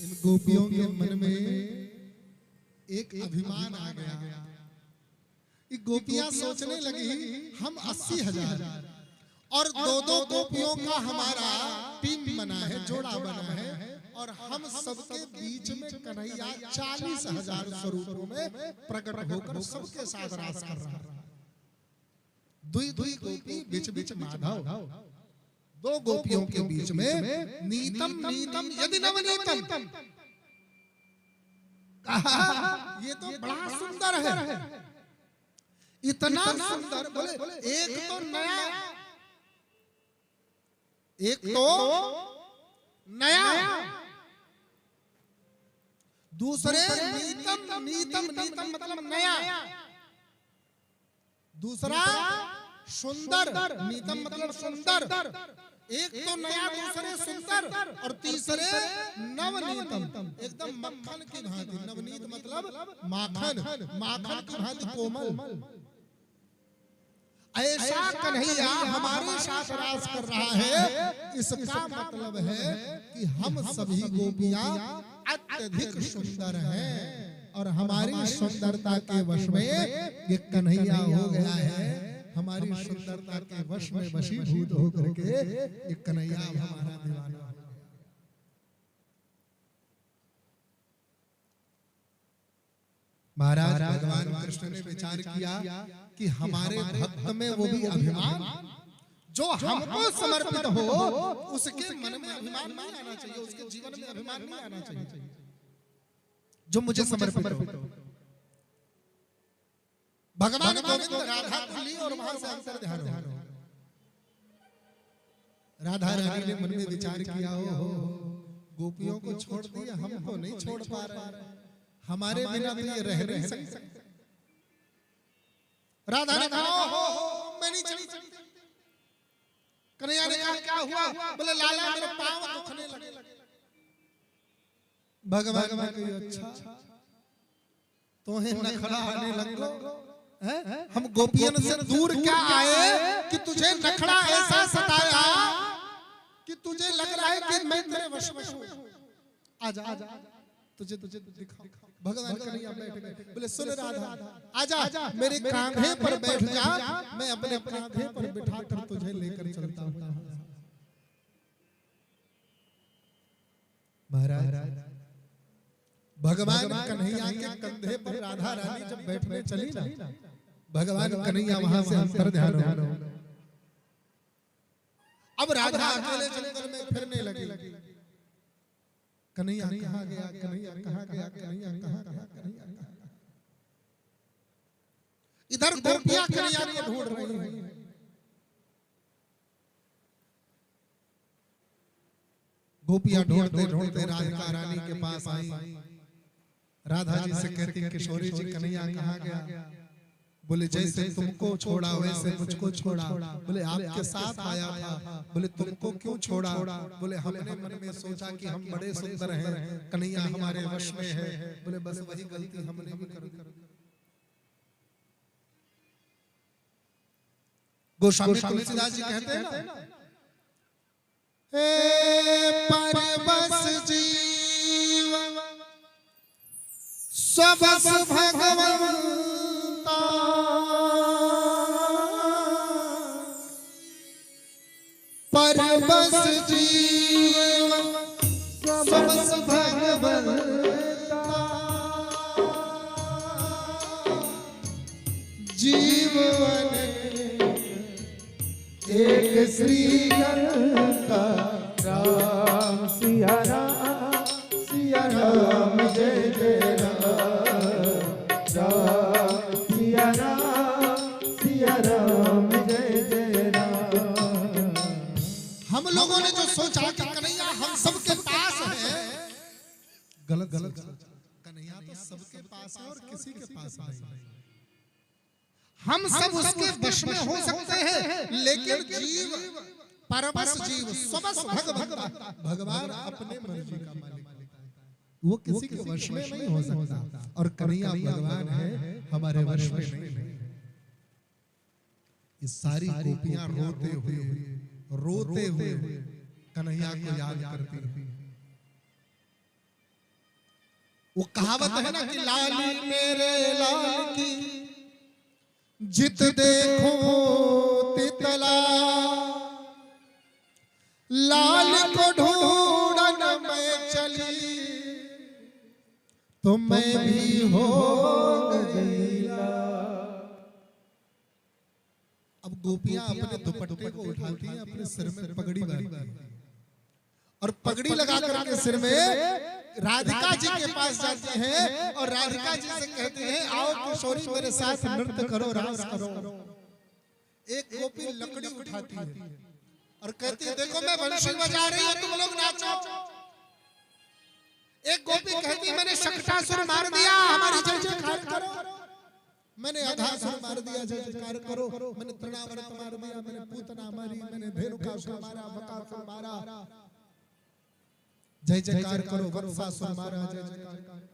इन गोपियों के मन में एक अभिमान आ गया। ये गोपियां सोचने लगी हम 80,000 और दो गोपियों का हमारा टीम बना है, जोड़ा बना है, और हम सबके बीच में कन्हैया 40,000 स्वरूपों में प्रकट होकर सबके साथ रास कर रहा है। दुई दुई गोपी बीच बीच माधव, दो गोपियों के बीच में नीतम नीतम यदि नवनीतम कहा। ये तो बड़ा सुंदर है, इतना सुंदर। बोले एक तो नया, एक तो नया, दूसरे नीतम नीतम नीतम मतलब नया, दूसरा सुंदर, नीतम मतलब सुंदर। एक तो नया, दूसरे सुंदर, और तीसरे नवनीतम, एकदम मक्खन की भांति। नवनीत मतलब माखन, माखन की भांति कोमल। ऐसा कन्हैया हमारे साथ रास कर रहा है। इसका मतलब है कि हम सभी गोपियां अत्यधिक सुंदर हैं और हमारी सुंदरता के वश में ये कन्हैया हो गया है। हमारी सुंदरता के वश में वशीभूत होकर के ये कन्हैया हमारा दीवाना हो गया। महाराज भगवान कृष्ण ने विचार किया कि हमारे भक्त में वो भी अभिमान, जो हमको समर्पित हो उसके मन में अभिमान नहीं आना चाहिए, उसके जीवन में अभिमान नहीं आना चाहिए। जो मुझे समर्पित हो, भगवान गोविंद राधा को ली और वहां से अंतर ध्यान हो। राधा रानी ने मन में विचार किया, हो गोपियों को छोड़ दिया, हमको नहीं छोड़ पा रहे, हमारे बिना तो ये रह नहीं सकते। राधा ने कहा हो मैं नहीं चली सकती। कन्हैया ने कहा क्या हुआ? बोले लाला मेरे पांव दुखने लगे। भगवान ने कहा अच्छा तोहे नखरा आने लगो। हम गोपियन से दूर क्या आए कि तुझे नखरा ऐसा सताया कि तुझे लग रहा है कि मैं तेरे वश में हूं। आजा आजा तुझे दिखाओ। भगवान कन्हैया बैठ गए। बोले सुन राधा आजा मेरे कांधे पर बैठ जा, मैं अपने कांधे पर बिठाकर तुझे लेकर चलता हूं। महाराज भगवान कन्हैया के कंधे पर राधा रानी जब बैठने चली ना, भगवान कन्हैया वहां से अंतर ध्यान हो। अब राधा अकेले जंगल में फिरने लगी। कन्हैया कहाँ गया, कन्हैया कहाँ गया, कन्हैया कहाँ गया, कन्हैया कहाँ गया। इधर गोपियां कन्हैया को ढूंढ रही हैं। गोपियां ढूंढते ढूंढते राधिका रानी के पास आई। राधा जी से कहती किशोरी जी कन्हैया कहाँ गया? बोले जैसे तुमको छोड़ा वैसे मुझको छोड़ा। बोले आपके साथ आया था। बोले तुमको क्यों छोड़ा? बोले हमने मन में सोचा कि हम बड़े सुंदर हैं, कन्हैया हमारे वश में है। बोले बस वही गलती हमने भी कर दी। गोस्वामी तुलसीदास जी कहते हैं ना, हे परवश जीव सबस भगवंता, परवश जीव सबस भगवंता, जीवन एक श्री लंका राम सिया राम जय जय राम सिया राम जय जय राम। हम लोगों ने जो सोचा कि कन्हैया हम सबके पास है, गलत गलत। कन्हैया तो सबके पास है और किसी के पास नहीं। हम सब उसके वश में हो सकते हैं, लेकिन जीव परवश जीव सबस भगवंता, भगवान अपने मर्जी का मालिक, वो किसी के वश में नहीं हो सकता। और कन्हैया भगवान है, हमारे वश में नहीं। ये सारी गोपियां रोते हुए कन्हैया को याद करती हैं। वो कहावत है ना कि लाली मेरे लाल की जित देखो तितला, लाल को ढूंढन में चली तो मैं भी हो गई। अब गोपियां अपने दुपट्टे को उठाती हैं, अपने सिर में पगड़ी बांधती हैं और पगड़ी लगा करके सिर में राधिका जी के पास जाती हैं और राधिका जी से कहती हैं आओ किशोरी मेरे साथ नृत्य करो, रास करो। एक गोपी लकड़ी उठाती है और कहती है देखो मैं बंशी बजा रही हूं, तुम लोग नाचो। एक गोपी कहती है मैंने शक्टासुर मार दिया, हमारी जय जयकार करो। मैंने अघासुर मार दिया, जय जयकार करो। मैंने तृणावर्त मार दिया, मैंने पूतना मारी, मैंने धेनुकासुर मारा, बकासुर मारा, जय जयकार करो। वत्सासुर मारा, जय जयकार करो।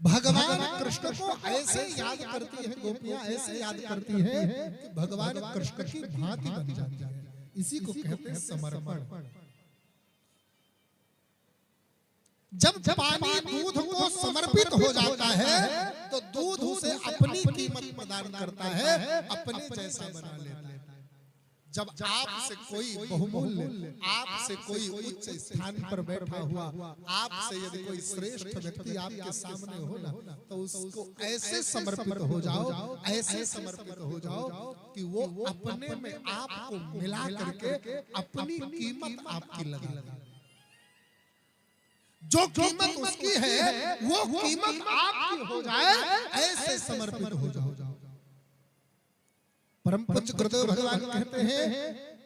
भगवान कृष्ण को ऐसे याद करती है गोपियां, ऐसे याद करती है कि भगवान कृष्ण की भांति बन जाती है। इसी को कहते हैं समर्पण। जब पानी दूध को समर्पित हो जाता है तो दूध उसे अपनी कीमत प्रदान करता है, अपने जैसा बना लेता है। जब आपसे कोई बहुमूल्य, आपसे कोई उच्च स्थान पर बैठा हुआ, आपसे यदि कोई श्रेष्ठ व्यक्ति आपके सामने हो ना, तो उसको ऐसे समर्पित हो जाओ, ऐसे समर्पित हो जाओ कि वो अपने में आपको मिला करके अपनी कीमत आपकी लगा। जो कीमत उसकी है वो कीमत आपकी हो जाए, ऐसे समर्पित हो जाओ। परम पूज्य गुरुदेव भगवान कहते हैं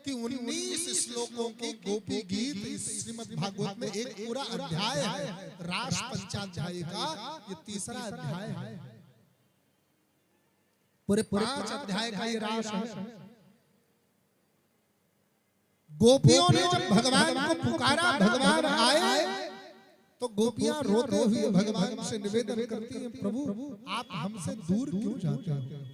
कि 19 श्लोकों की गोपी गीत इस श्रीमद् भागवत में एक पूरा अध्याय है। रास पंचाध्याय का ये तीसरा अध्याय है। पूरे 5 अध्याय का ये रास है। गोपियों ने जब भगवान को पुकारा, भगवान आए, तो गोपियां रोते हुए भगवान से निवेदन करती हैं प्रभु आप हमसे दूर क्यों जाते हो?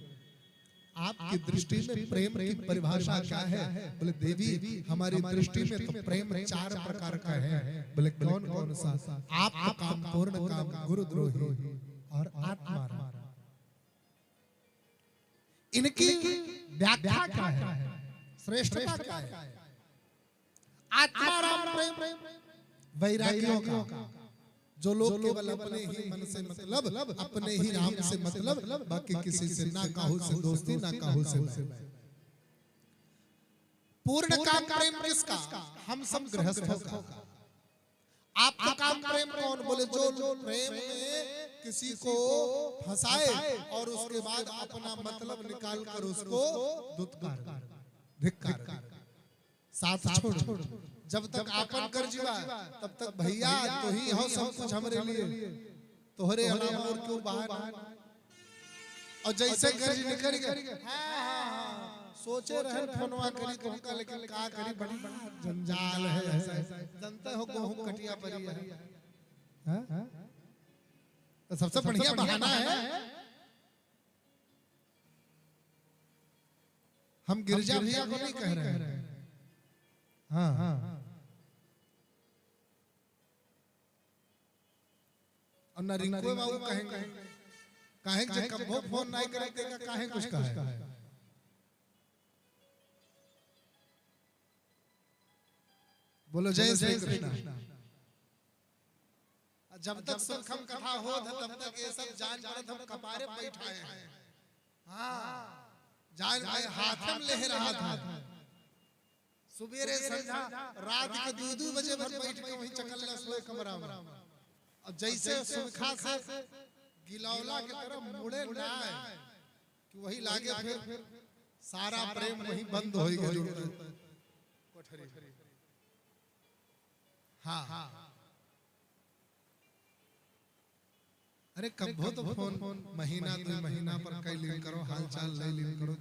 आपकी दृष्टि में प्रेम की परिभाषा क्या है? बोले देवी हमारी दृष्टि में तो प्रेम 4 प्रकार का है। बोले कौन कौन सा? आप काम, पूर्ण काम, गुरुद्रोही और आत्मा। इनकी व्याख्या क्या है? श्रेष्ठता क्या है? आत्मा राम प्रेम वैराग्यों का, जो लोग केवल अपने ही मन से मतलब, अपने ही राम से मतलब, बाकी किसी से ना काहू से दोस्ती, ना काहू से। पूर्ण काम प्रेम किसका? हम सब गृहस्थों का। आपका काम प्रेम कौन? बोले जो प्रेम में किसी को फंसाए और उसके बाद अपना मतलब निकाल कर उसको दुत्कार, धिक्कार, साथ छोड़। जब तक आपन कर जीवा तब तक भैया तो ही हो सब कुछ हमरे लिए, तोहरे अलावा और क्यों बाहर। और जैसे कर निकल गए सोचे रहे फोनवा करी कहूंगा, लेकिन का करी, बड़ी जंजाल है। ऐसा जनता हो गेहूं कटिया परी है। तो सबसे बढ़िया बहाना है हम गिरजा भैया को नहीं कह रहे हैं। हाँ और ना रिंकू बाबू कहेंगे, कहेंगे जब कबो फोन नहीं करेंगे कहें कुछ कहा है। बोलो जय श्री कृष्ण। जब तक सुखम कथा हो तब तक ये सब जान पड़त हम कपारे बैठाए हैं। हाँ जान हाथ में ले रहा था, सुबेरे संध्या रात के 2-2 बजे भर बैठ के वहीं चकल्ला सोए कमरा में। अब जैसे सुखा से गिलौला की तरफ मुड़े ना आए कि वही लागे फिर सारा प्रेम वहीं बंद हो गया कोठरी। हाँ अरे कब हो तो फोन महीना 2 महीना पर कई लिंक करो, हाल चाल ले लिंक करो,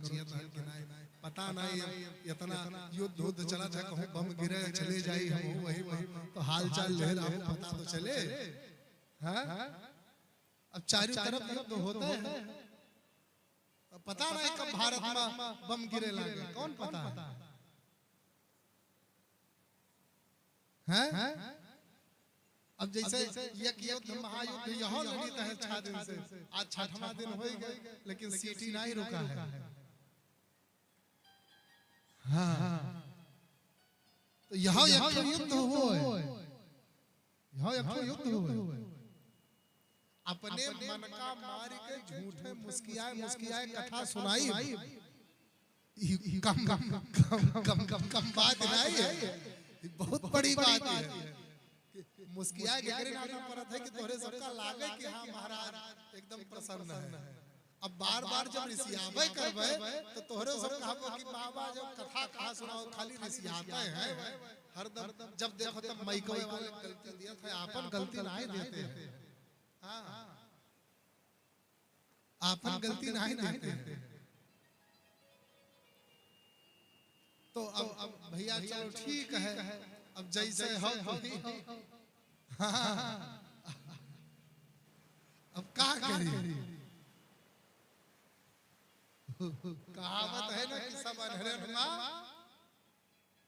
पता नहीं इतना युद्ध चला था, कहूँ बम गिरे चले जाई हम वही तो हाल चाल ले आपको पता तो चले। हाँ अब चारों तरफ युद्ध होता है, पता नहीं कब भारत में बम गिरे लगे, कौन पता है? अब जैसे ये युद्ध महायुद्ध यहाँ लड़ित है 6 दिन से, आज 6वां दिन हो गए लेकिन सीटी नहीं रुका है। हाँ तो यहाँ एक युद्ध हो है, यहाँ एक युद्ध हो है। अपने मन का मार के झूठे मुस्कियाए मुस्कियाए कथा सुनाई, कम कम कम कम कम बात नहीं है, बहुत बड़ी बात है। मुस्किया के करे नाम परत है कि तोरे सबका लागे कि हां महाराज एकदम प्रसन्न है। अब बार-बार जब ऋषियावे करबे तो तोरे सब कहबो कि बाबा जब कथा कहा सुनाओ खाली ऋषियाते हैं हरदम, जब देखो तब माइकवे वाले गलती दिया था, आपन गलती नहीं देते हैं। हां आपन गलती नहीं देते हैं। तो अब भैया चलो ठीक है, अब जैसे हो अब क्या करिए। कहावत है ना कि सब अनहरे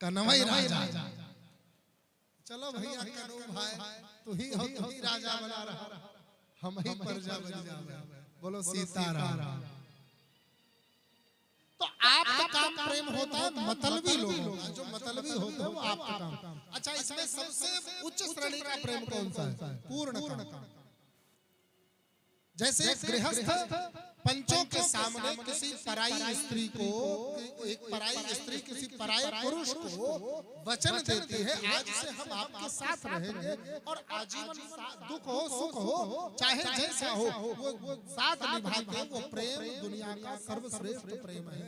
कन्हई राजा। चलो भैया करो भाई, तू ही राजा बना रहा, हम ही प्रजा बन जावे। बोलो सीताराम। तो आपका काम प्रेम होता है मतलबी लोगों का, जो मतलबी होता है वो आपका काम। अच्छा इसमें सबसे उच्च श्रेणी का प्रेम कौन सा है? पूर्ण काम। जैसे गृहस्थ पंचों के सामने किसी पराई स्त्री को, एक पराई स्त्री किसी पराये पुरुष को वचन देती है आज से हम आपके साथ रहेंगे और आजीवन दुख हो सुख हो चाहे जैसा हो वो साथ निभाते, वो प्रेम दुनिया का सर्वश्रेष्ठ प्रेम है।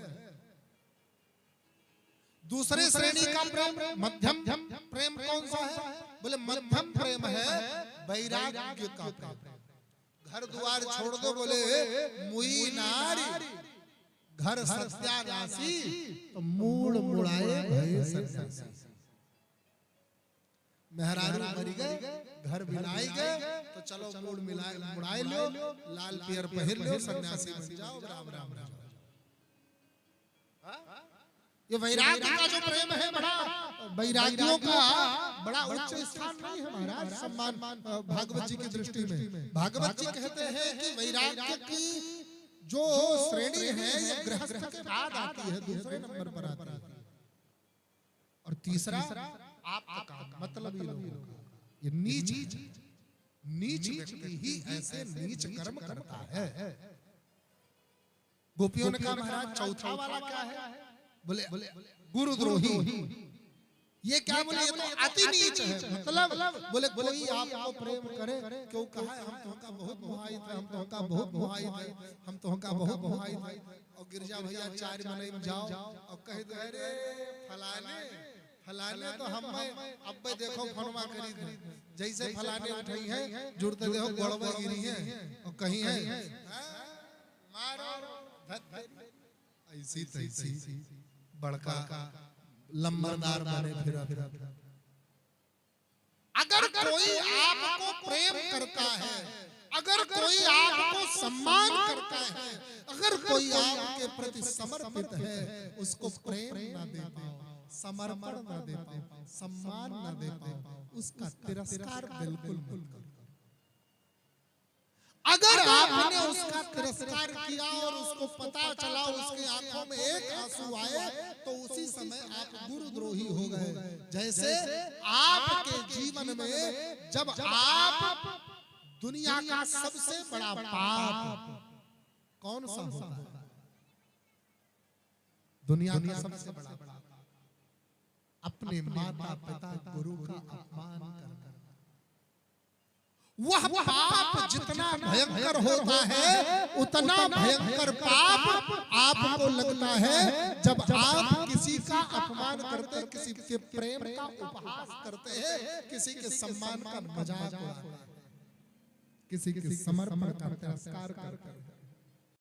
दूसरे श्रेणी का प्रेम मध्यम प्रेम कौन सा है? बोले मध्यम प्रेम है वैराग्य का प्रेम। घर द्वार छोड़ दो, बोले मुई नारी घर सत्यानाशी तो मूड मुड़ाए भय सन्यासी। मेहरारू मर गए, घर मिलाई गए तो चलो मूड मुड़ाए लो, लाल पियर पहन लो, सन्यासी बन जाओ, राम राम राम। ये वैराग्य का जो प्रेम है, बड़ा वैरागियों का बड़ा उच्च स्थान नहीं है महाराज, सम्मान भागवत जी की दृष्टि में। भागवत जी कहते हैं कि वैराग्य की जो श्रेणी है ये गृहस्थ के बाद आती है, दूसरे नंबर पर आती है। और तीसरा आपका मतलबी लोगों का, ये नीच व्यक्ति ही ऐसे नीच कर्म करता है। गोपियों ने कहा महाराज चौथा वाला क्या है? बोले गुरुद्रोही। ये क्या बोले? ये तो अति नीच है। मतलब बोले कोई आपको प्रेम करे, क्यों कहा हम तुमका बहुत मोहाइत है, हम तुमका बहुत मोहाइत है, हम तुमका बहुत मोहाइत है। और गिरजा भैया 4 महीने में जाओ और कह दो अरे फलाने तो हम अब देखो फनवा करी जैसे फलाने उठाई है जुड़ते देखो गड़बड़ गिरी है और कहीं है मारो ऐसी तैसी बड़का लंबरदार बने फिर। अगर कोई आपको प्रेम करता है, अगर कोई आपको सम्मान करता है, अगर कोई आपके प्रति समर्पित है, उसको प्रेम ना दे पाओ, समर्पण ना दे पाओ, सम्मान ना दे पाओ, उसका तिरस्कार बिल्कुल मत करो। अगर आपने उसका तिरस्कार किया और उसको पता चला, उसके आंखों में एक आंसू आए, तो उसी समय आप गुरुद्रोही हो गए। जैसे आपके जीवन में जब आप दुनिया का सबसे बड़ा पाप कौन सा होता है? दुनिया का सबसे बड़ा पाप अपने माता पिता गुरु का अपमान करना। वह पाप जितना भयंकर होता है उतना भयंकर पाप आपको लगता है जब आप किसी का अपमान करते, किसी के प्रेम का उपहास करते हैं, किसी के सम्मान का मजाक उड़ाते हैं, किसी के समर्पण का तिरस्कार करते हैं।